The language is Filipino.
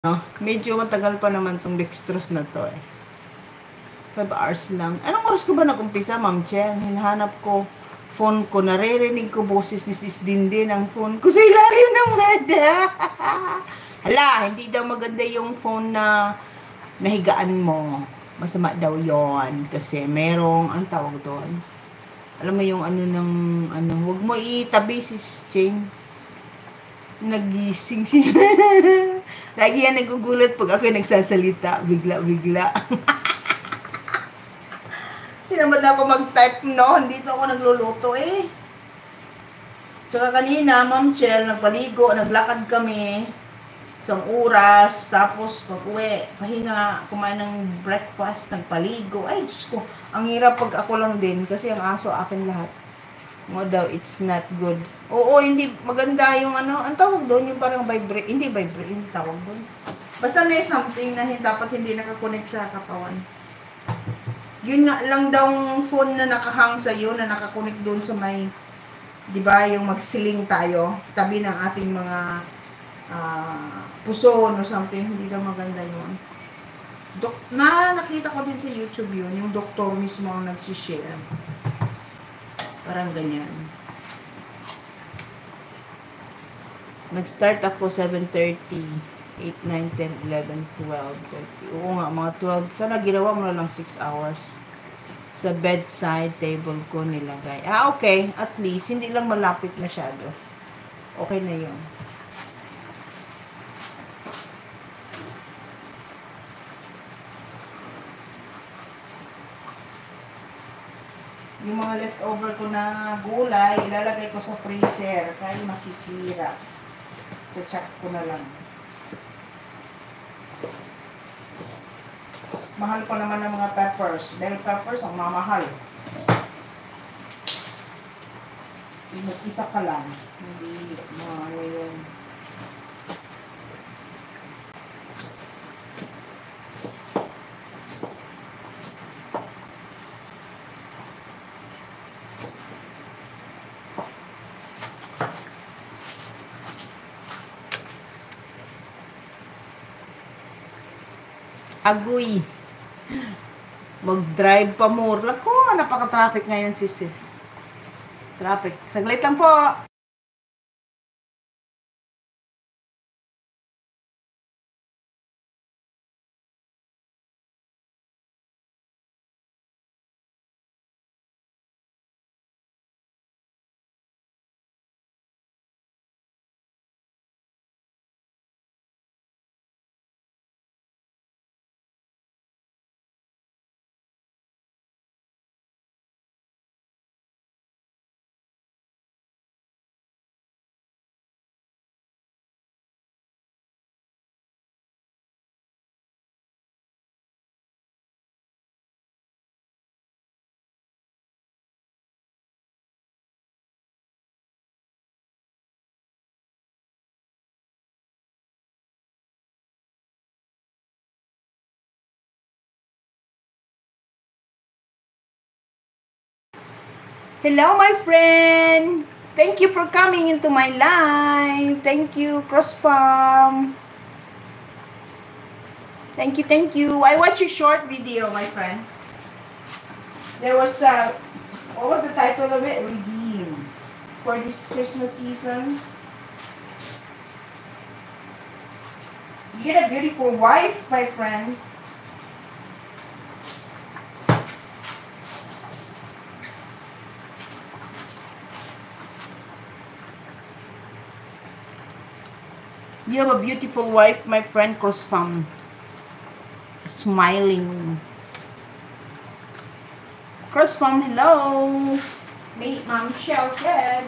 No? Medyo matagal pa naman tong dextrose na to eh. 5 hours lang. Anong oras ko ba nag-umpisa, Ma'am Chen? Hinahanap ko phone ko. Naririnig ko boses ni Sis Dindin ang phone ko sa ilalim ng bed. Hala, hindi daw maganda yung phone na nahigaan mo. Masama daw yon kasi merong, ang tawag doon. Alam mo yung wag mo itabi, Sis Chen. Nagising siya. Lagi yan nagugulat pag ako nagsasalita. Bigla-bigla. Hindi naman ako mag-type, no? Hindi ako nagluluto eh. Tsaka kanina, Ma'am Chel, nagpaligo, naglakad kami. Isang oras, tapos pag-uwi, pahinga, kumain ng breakfast, nagpaligo. Ay, Diyos ko, ang hirap pag ako lang din kasi ang aso akin lahat. Mo daw, it's not good. Oo, hindi maganda yung ang tawag doon, yung parang vibrate, hindi vibrate, yung tawag doon. Basta may something na dapat hindi nakakonect sa katawan. Yun nga lang daw phone na nakahang sa'yo, na nakakonect doon sa may, di ba, yung magsiling tayo, tabi ng ating mga puson or something, hindi daw maganda yun. Nakita ko din sa YouTube yun, yung doktor mismo ang nagsishare. Parang ganyan. Nag-start ako 7:30, 8, 9, 10, 11, 12, 30. Oo nga, mga 12. Sana ginawa mo na lang 6 hours. Sa bedside table ko nilagay. Okay. At least, hindi lang malapit masyado. Okay na yun. Yung mga leftover ko na gulay, ilalagay ko sa freezer kaya masisira. Check ko na lang. Mahal pa naman ng mga peppers. Bell peppers, ang mamahal. Isa ka lang. Hindi, ano yun. Agoy. Mag-drive pa more. Lako, napaka-traffic ngayon, sis. Traffic. Saglit lang po. Hello, my friend. Thank you for coming into my live. Thank you, Cross Farm. Thank you. I watched your short video, my friend. There was what was the title of it? Redeem. For this Christmas season. You get a beautiful wife, my friend. You have a beautiful wife, my friend, Cross Farm. Smiling. Cross Farm, hello. Meet Mom Shell said.